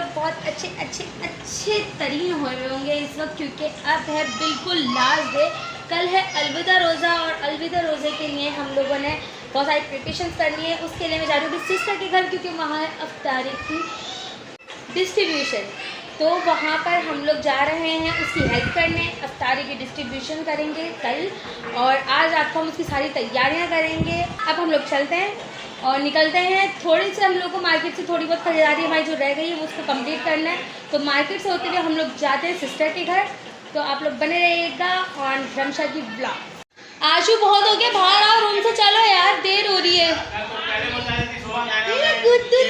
लोग बहुत अच्छे तरीन हुए होंगे इस वक्त, क्योंकि अब है बिल्कुल लास्ट डे। कल है अलविदा रोज़ा और अलविदा रोज़े के लिए हम लोगों ने बहुत सारी प्रिपरेशंस करनी है। उसके लिए मैं जा रही हूँ सिस्टर के घर, क्योंकि वहाँ है अफ्तारी की डिस्ट्रीब्यूशन। तो वहाँ पर हम लोग जा रहे हैं उसकी हेल्प करने, अफ्तारी की डिस्ट्रीब्यूशन करेंगे कल, और आज रात को हम उसकी सारी तैयारियाँ करेंगे। अब हम लोग चलते हैं और निकलते हैं। थोड़ी सी हम लोग को मार्केट से थोड़ी बहुत खरीदारी हमारी जो रह गई है उसको कंप्लीट करना है। तो मार्केट से होते हुए हम लोग जाते हैं सिस्टर के घर। तो आप लोग बने रहिएगा ऑन रमशा की ब्लॉग। आशु बहुत हो गया, बाहर आओ रूम से, चलो यार देर हो रही है। गुड्डू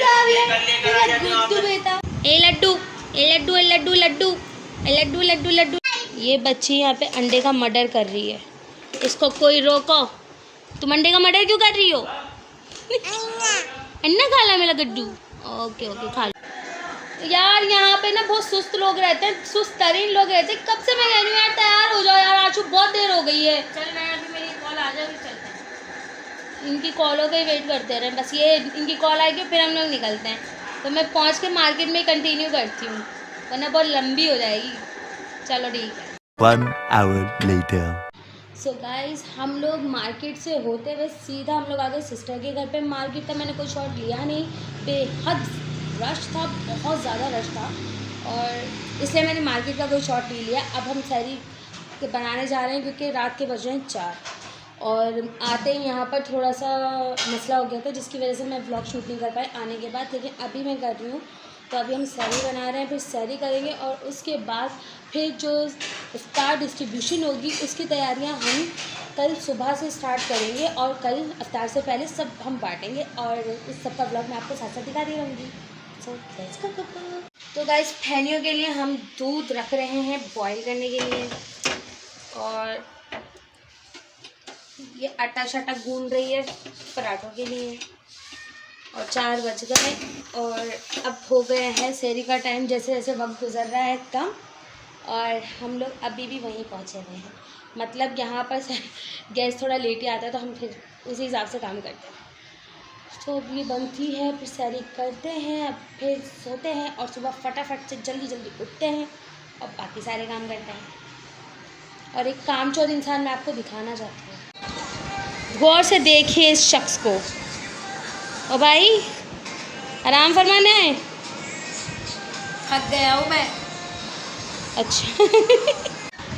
बेटा, ए लड्डू ए लड्डू ए लड्डू लड्डू ए लड्डू लड्डू लड्डू। ये बच्ची यहाँ पे अंडे का मर्डर कर रही है, इसको कोई रोको। तुम अंडे का मर्डर क्यों कर रही हो? अन्ना खा ला मेरा गड्डू। ओके ओके खा लो। यार यहाँ पे ना बहुत सुस्त लोग रहते हैं, सुस्त तरीन लोग रहते हैं। कब से मैं कह रही हूँ यार तैयार हो जाओ यार, आशु बहुत देर हो गई है। चल मैं अभी मेरी कॉल आ जाएगी, चलते हैं। इनकी कॉलों का ही वेट करते रहे बस, ये इनकी कॉल आएगी फिर हम लोग निकलते हैं। तो मैं पहुँच के मार्केट में कंटिन्यू करती हूँ, वरना बहुत लंबी हो जाएगी। चलो ठीक है। 1 hour later. सो गाइस हम लोग मार्केट से होते हुए सीधा हम लोग आ गए सिस्टर के घर पे। मार्केट का मैंने कोई शॉट लिया नहीं, बेहद रश था, बहुत ज़्यादा रश था, और इसलिए मैंने मार्केट का कोई शॉट नहीं लिया। अब हम सहरी के बनाने जा रहे हैं, क्योंकि रात के बज रहे हैं 4, और आते ही यहाँ पर थोड़ा सा मसला हो गया था, जिसकी वजह से मैं व्लॉग शूट नहीं कर पाई आने के बाद। लेकिन अभी मैं कर रही हूँ। तो अभी हम सहरी बना रहे हैं, फिर सहरी करेंगे, और उसके बाद फिर जो इफ्तार डिस्ट्रीब्यूशन होगी उसकी तैयारियां हम कल सुबह से स्टार्ट करेंगे, और कल इफ्तार से पहले सब हम बांटेंगे, और इस सब का व्लॉग मैं आपको साथ साथ दिखा रही रहूँगी। So let's go. तो गाइस फैनियों के लिए हम दूध रख रहे हैं बॉईल करने के लिए, और ये आटा शाटा गूंद रही है पराठों के लिए, और 4 बज गए और अब हो गए हैं सहरी का टाइम। जैसे जैसे वक्त गुजर रहा है कम, और हम लोग अभी भी वहीं पहुंचे हुए हैं। मतलब यहाँ पर गैस थोड़ा लेट ही आता है, तो हम फिर उसी हिसाब से काम करते हैं। तो अब ये बनती है, फिर सहरी करते हैं, अब फिर सोते हैं, और सुबह फटाफट से जल्दी जल्दी उठते हैं और बाकी सारे काम करते हैं। और एक कामचोर इंसान मैं आपको दिखाना चाहती हूँ। गौर से देखिए इस शख्स को। ओ भाई आराम फरमाने आए? थक गया हूँ मैं। अच्छा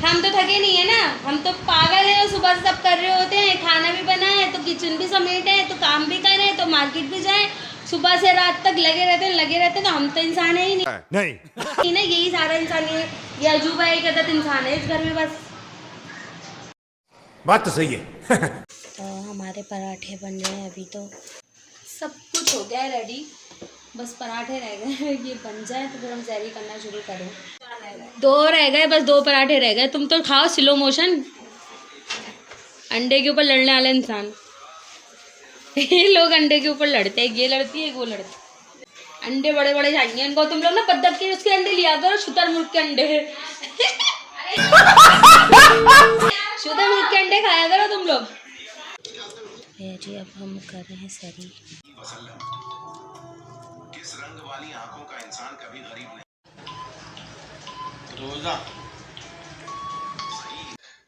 हम तो थके नहीं है ना, हम तो पागल हैं, सुबह से सब कर रहे होते हैं। खाना भी बना है तो किचन भी समेटे हैं, तो काम भी करें, तो मार्केट भी जाएं, सुबह से रात तक लगे रहते हैं। तो हम तो इंसान है ही नहीं ना, यही सारा इंसान है। ये अजूबा एक अदद इंसान है इस घर में बस। बात तो सही है। तो हमारे पराठे बन रहे हैं, अभी तो सब कुछ हो गया है रेडी, बस पराठे रह गए। ये बन जाए तो फिर हम सहरी करना शुरू करें। 2 रह गए, बस 2 पराठे रह गए। तुम तो खाओ स्लो मोशन। अंडे के ऊपर लड़ने वाला इंसान। ये लोग अंडे के ऊपर लड़ते हैं, ये लड़ती है वो लड़ती। अंडे बड़े बड़े चाहिए इनको। तुम लोग ना बद्दक के उसके अंडे लिया करो, शुतुरमुर्ग के अंडे। शुतुरमुर्ग के अंडे खाया करो तुम लोग। जी अब हम कर रहे हैं सहरी। किस रंग वाली आंखों का इंसान कभी गरीब नहीं। रोजा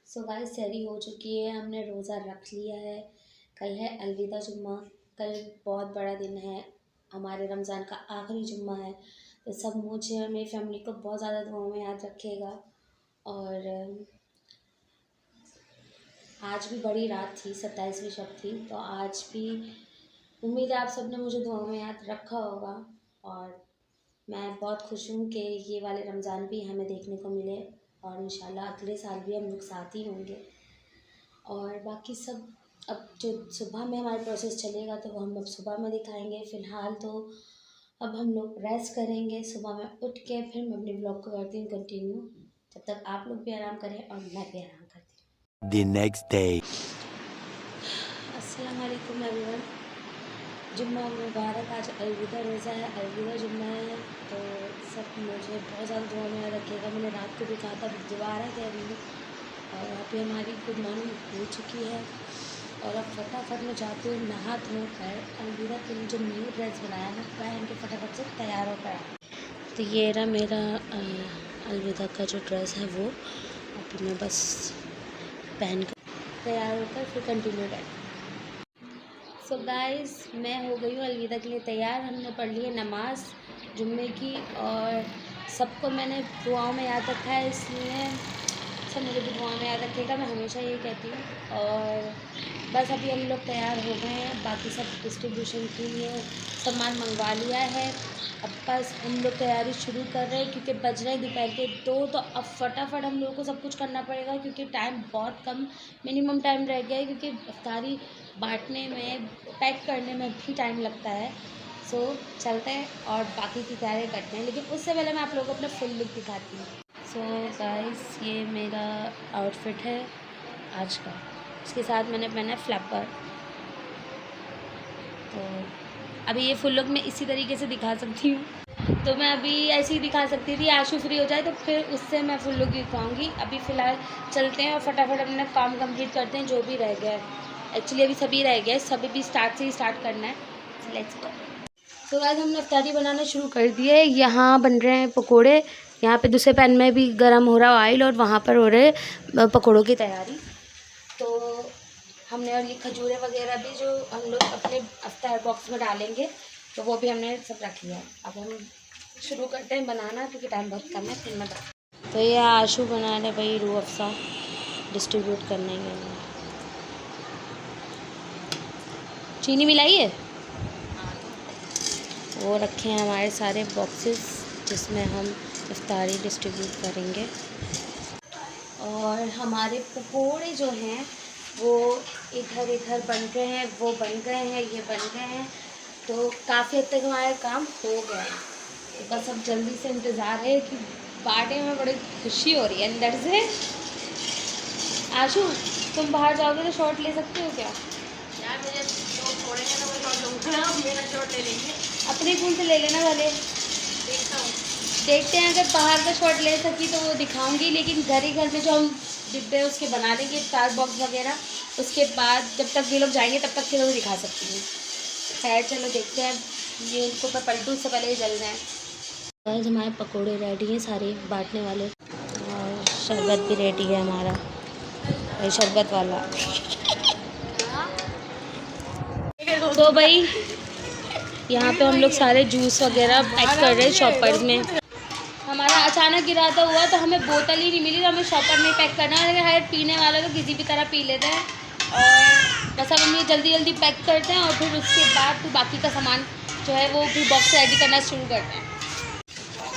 सो गाइस सहरी हो चुकी है, हमने रोज़ा रख लिया है। कल है अलविदा जुम्मा, कल बहुत बड़ा दिन है, हमारे रमज़ान का आखिरी जुम्मा है। तो सब मुझे और मेरी फैमिली को बहुत ज़्यादा दुआओं में याद रखिएगा। और आज भी बड़ी रात थी, 27वीं शब थी, तो आज भी उम्मीद है आप सब ने मुझे दुआओं में याद रखा होगा। और मैं बहुत खुश हूँ कि ये वाले रमज़ान भी हमें देखने को मिले, और इंशाल्लाह अगले साल भी हम लोग साथ ही होंगे। और बाकी सब अब जो सुबह में हमारा प्रोसेस चलेगा तो वो हम लोग सुबह में दिखाएंगे। फ़िलहाल तो अब हम लोग रेस्ट करेंगे, सुबह में उठ के फिर मैं अपने ब्लॉग को करती हूँ कंटिन्यू। जब तक आप लोग भी आराम करें और मैं भी आराम करती हूँ। The next day. अस्सलाम वालेकुम एवरीवन। जुम्मा मुबारक। आज अलविदा रोज़ा है, अलविदा जुम्मा है, तो सब मुझे बहुत ज़्यादा दुआ में रखिएगा। मैंने रात को भी कहा था, दोबारा कह रही हूँ। और यहाँ पे हमारी गुड मॉर्निंग हो चुकी है, और अब फटाफट में जाते हुए नहा धो कर अलविदा के लिए जो न्यू ड्रेस बनाया है पहन के फटाफट से तैयार होकर आए। तो ये रहा मेरा अलविदा का जो ड्रेस है वो। अभी मैं बस पहन कर तैयार होकर फिर कंटिन्यू करें। सो गाइस, मैं हो गई हूँ अलविदा के लिए तैयार। हमने पढ़ ली है नमाज जुम्मे की और सबको मैंने दुआओं में याद रखा है, इसलिए सब मुझे भी दुआ में याद रखिएगा, मैं हमेशा ये कहती हूँ। और बस अभी हम लोग तैयार हो गए हैं, बाकी सब डिस्ट्रीब्यूशन के लिए सामान मंगवा लिया है। अब बस हम लोग तैयारी शुरू कर रहे हैं क्योंकि बज रहे हैं दोपहर के 2। तो अब फटाफट हम लोगों को सब कुछ करना पड़ेगा क्योंकि टाइम बहुत कम मिनिमम टाइम रह गया है, क्योंकि इफ्तारी बांटने में पैक करने में भी टाइम लगता है। सो चलते हैं और बाकी की तैयारी करते हैं, लेकिन उससे पहले मैं आप लोगों को अपना फुल लुक दिखाती हूँ। सो गाइस, ये मेरा आउटफिट है आज का। इसके साथ मैंने पहना है फ्लैपर। तो अभी ये फुल लुक मैं इसी तरीके से दिखा सकती हूँ, तो मैं अभी ऐसे ही दिखा सकती थी। आशु फ्री हो जाए तो फिर उससे मैं फुल लुक दिखाऊँगी। अभी फ़िलहाल चलते हैं और फटाफट अपना काम कंप्लीट करते हैं जो भी रह गया है। एक्चुअली अभी सभी रह गया है, सभी भी स्टार्ट से ही स्टार्ट करना है। Let's go. तो गाइस, हमने इफ्तारी बनाना शुरू कर दिए। यहाँ बन रहे हैं पकोड़े। यहाँ पे दूसरे पैन में भी गर्म हो रहा है ऑयल और वहाँ पर हो रहे पकोड़ों की तैयारी। तो हमने और ये खजूरें वगैरह भी जो हम लोग अपने इफ्तार बॉक्स में डालेंगे, तो वो भी हमने सब रख लिया है। अब हम शुरू करते हैं बनाना क्योंकि टाइम बहुत कम है। फिर मैं तो ये आशू बना रहे भाई रूह अफ़ज़ा डिस्ट्रीब्यूट करने के लिए। चीनी मिलाई है, वो रखे हैं हमारे सारे बॉक्सेस जिसमें हम इफ्तारी डिस्ट्रीब्यूट करेंगे। और हमारे पकोड़े जो हैं वो इधर इधर बन गए हैं, वो बन गए हैं, ये बन गए हैं। तो काफ़ी हद तक हमारा काम हो गया है। तो बस अब जल्दी से इंतज़ार है कि बांटने में बड़ी खुशी हो रही है अंदर से। आशू, तुम बाहर जाओगे तो शॉट ले सकते हो क्या? यार मुझे तो छोड़ेंगे तो मैं लूँगा, मेरा शॉट ले लेंगे। अपने फ़ोन से ले लेना वाले। देखता हूँ, देखते हैं, अगर बाहर का शॉट ले सकी तो वो दिखाऊंगी, लेकिन घर ही घर में जो हम डिब्बे उसके बना लेंगे इफ्तार बॉक्स वगैरह, उसके बाद जब तक ये लोग जाएंगे तब तक के लोग दिखा सकती हूँ। खैर चलो देखते हैं। ये इनको मैं पलटू से पहले ही जल रहे हैं। गाइस, हमारे पकोड़े रेडी हैं सारे बांटने वाले, और शरबत भी रेडी है हमारा, ये शरबत वाला। तो भाई यहाँ पे हम लोग सारे जूस वगैरह पैक कर रहे हैं शॉपर में। हमारा अचानक इरादा हुआ तो हमें बोतल ही नहीं मिली, तो हमें शॉपर में पैक करना है। लेकिन हर पीने वाला तो किसी भी तरह पी लेते हैं, और बस अब हम ये जल्दी जल्दी पैक करते हैं और फिर उसके बाद फिर बाकी का सामान जो है वो फिर बॉक्स रेडी करना शुरू करते हैं।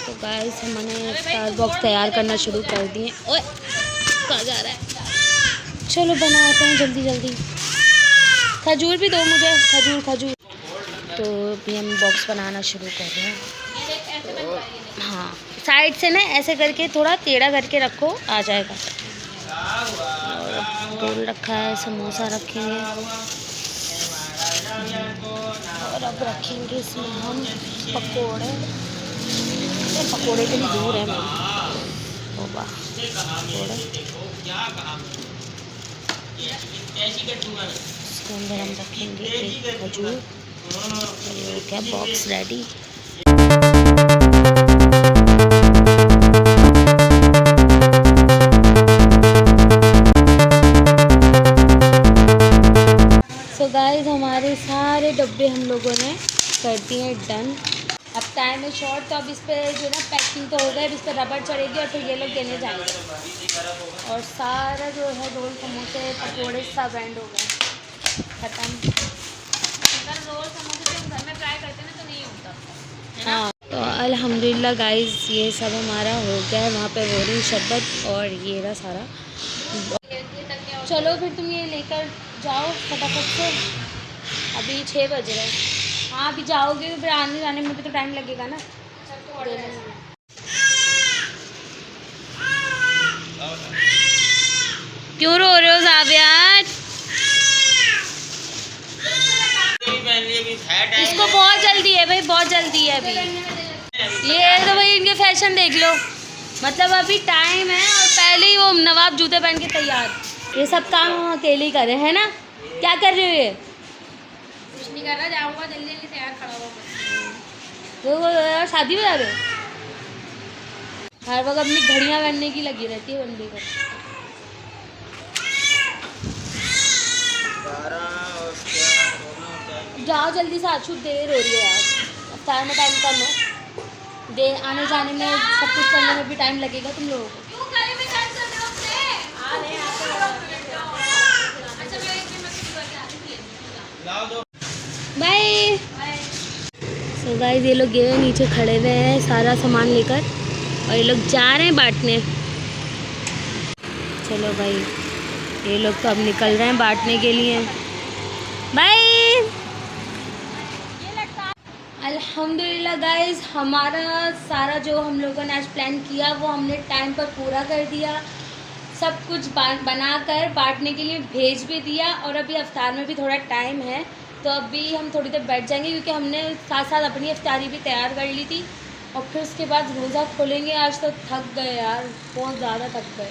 तो गाइस, हमने इफ्तार बॉक्स तैयार करना शुरू कर दिए। ओए, कहाँ जा रहा है? चलो बनाते हैं जल्दी जल्दी। खजूर भी दो मुझे, खजूर खजूर। तो अभी हम बॉक्स बनाना शुरू कर रहे हैं। तो हाँ, साइड से ना ऐसे करके थोड़ा टेढ़ा करके रखो, आ जाएगा। और रोल रखा है, समोसा रखेंगे, और अब रखेंगे इसमें हम पकोड़े। पकोड़े के लिए दूर है मेरी, पकोड़े इसके अंदर हम रखेंगे एक खजूर। ये क्या बॉक्स रेडी। सो गाइस, हमारे सारे डब्बे हम लोगों ने कर दिए डन। अब टाइम है शॉर्ट, तो अब इस पर जो ना पैकिंग तो हो गया, अब इस पर रबड़ चढ़ेगी और फिर ये लोग देने जाएंगे। और सारा जो है रोल समोसे पकोड़े सब एंड हो गए, ख़त्म। अगर रोल समोसे हम घर में ट्राई करते हैं ना तो नहीं होता। हाँ, तो अल्हम्दुलिल्लाह गाइस, ये सब हमारा हो गया है। वहाँ पे हो रही शरबत और ये रहा सारा। चलो फिर तुम ये लेकर जाओ फटाफट से, अभी 6 बज रहे हैं। हाँ, अभी जाओगे तो फिर आने जाने में भी तो टाइम लगेगा ना देने में। क्यों रो रहे हो ज़ाबियात? इसको बहुत जल्दी है भाई, बहुत जल्दी है अभी। ये तो भाई इनके फैशन देख लो, मतलब अभी टाइम है और पहले ही वो नवाब जूते पहन के तैयार। ये सब काम हम अकेले ही कर रहे हैं ना। क्या कर रहे हो? ये कुछ नहीं कर रहा, जाऊँगा जल्दी जल्दी तैयार खड़ा हुआ। वो शादी में जा रहे हो? हर वक्त अपनी घड़ियाँ करने की लगी रहती है बंदी को। जाओ जल्दी से, आशु देर हो रही है यार, अफ्तार में टाइम कम है, दे आने जाने में सब कुछ करने में भी टाइम लगेगा तुम लोगों को। बाय। सो गाइस ये लोग गए नीचे खड़े हुए हैं सारा सामान लेकर, और ये लोग जा रहे हैं बांटने। चलो भाई, ये लोग तो अब निकल रहे हैं बांटने के लिए। बाय। अल्हम्दुलिल्लाह गाइस, हमारा सारा जो हम लोगों ने आज प्लान किया वो हमने टाइम पर पूरा कर दिया। सब कुछ बनाकर बांटने के लिए भेज भी दिया, और अभी अफ्तार में भी थोड़ा टाइम है तो अभी हम थोड़ी देर बैठ जाएंगे, क्योंकि हमने साथ साथ अपनी अफ्तारी भी तैयार कर ली थी, और फिर उसके बाद रोज़ा खोलेंगे। आज तो थक गए यार, बहुत ज़्यादा थक गए।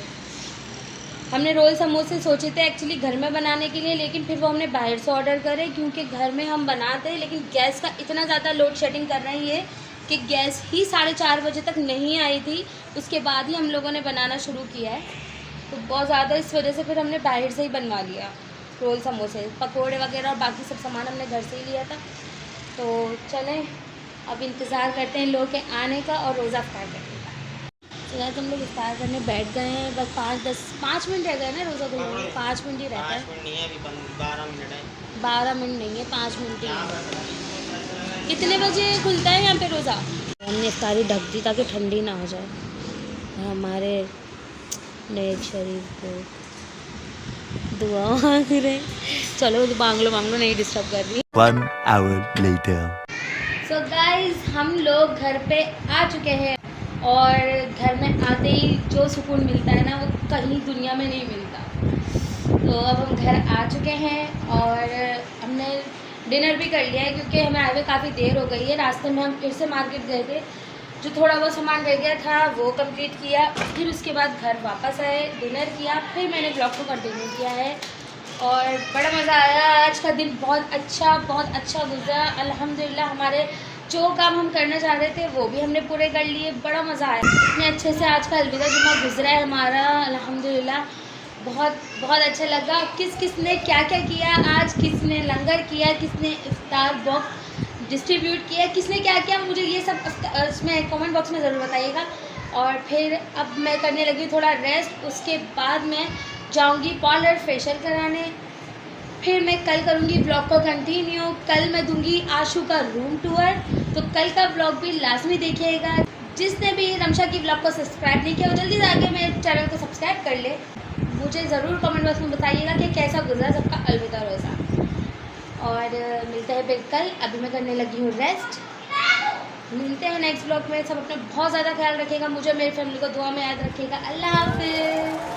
हमने रोल समोसे सोचे थे एक्चुअली घर में बनाने के लिए, लेकिन फिर वो हमने बाहर से ऑर्डर करे, क्योंकि घर में हम बनाते हैं लेकिन गैस का इतना ज़्यादा लोड शेडिंग कर रही है कि गैस ही 4:30 बजे तक नहीं आई थी, उसके बाद ही हम लोगों ने बनाना शुरू किया है। तो बहुत ज़्यादा इस वजह से फिर हमने बाहर से ही बनवा लिया रोल समोसे, पकोड़े वगैरह और बाकी सब सामान हमने घर से ही लिया था। तो चलें अब इंतज़ार करते हैं लोग के आने का और रोज़ा अफ्तार करने का। तो यार हम लोग इफ्तार करने बैठ गए हैं, बस 5 मिनट रह गए ना रोज़ा खुलने में, 5 मिनट ही रहता है। 5 मिनट नहीं है, अभी 12 मिनट है। 12 मिनट नहीं है, 5 मिनट ही है। कितने बजे खुलता है यहाँ पे रोज़ा? हमने इफ्तारी ढक दी ताकि ठंडी ना हो जाए। हमारे नेक शरीफ को दुआ मांग रहे। चलो मांग लो, नहीं डिस्टर्ब कर रही। 1 hour later. सो गाइज हम लोग घर पे आ चुके हैं, और घर में आते ही जो सुकून मिलता है ना वो कहीं दुनिया में नहीं मिलता। तो अब हम घर आ चुके हैं और हमने डिनर भी कर लिया है, क्योंकि हमें आए हुए काफ़ी देर हो गई है। रास्ते में हम फिर से मार्केट गए थे, जो थोड़ा बहुत सामान रह गया था वो कंप्लीट किया, फिर उसके बाद घर वापस आए, डिनर किया, फिर मैंने ब्लॉग को कंटिन्यू किया है, और बड़ा मज़ा आया। आज का दिन बहुत अच्छा गुजरा अल्हम्दुलिल्लाह। हमारे जो काम हम करना चाह रहे थे वो भी हमने पूरे कर लिए, बड़ा मज़ा आया। इतने अच्छे से आज का अलविदा जुम्मा गुजरा है हमारा अल्हम्दुलिल्लाह, बहुत अच्छा लगा। किसने क्या किया आज, किसने लंगर किया, किसने इफ्तार बॉक्स डिस्ट्रीब्यूट किया, किसने क्या किया, मुझे ये सब इसमें कमेंट बॉक्स में ज़रूर बताइएगा। और फिर अब मैं करने लगी थोड़ा रेस्ट, उसके बाद मैं जाऊंगी पार्लर फेशियल कराने, फिर मैं कल करूंगी ब्लॉग को कंटिन्यू। कल मैं दूंगी आशु का रूम टूर, तो कल का ब्लॉग भी लाजमी देखिएगा। जिसने भी रमशा की ब्लॉग को सब्सक्राइब नहीं किया वो जल्दी से आके मेरे चैनल को सब्सक्राइब कर ले। मुझे ज़रूर कमेंट बॉक्स में बताइएगा कि कैसा गुजरा सबका अलविदा रोज़ा, और मिलते हैं फिर कल। अभी मैं करने लगी हूँ रेस्ट, मिलते हैं नेक्स्ट ब्लॉग में। सब अपना बहुत ज़्यादा ख्याल रखिएगा, मुझे मेरी फैमिली को दुआ में याद रखिएगा। अल्लाह हाफिज़।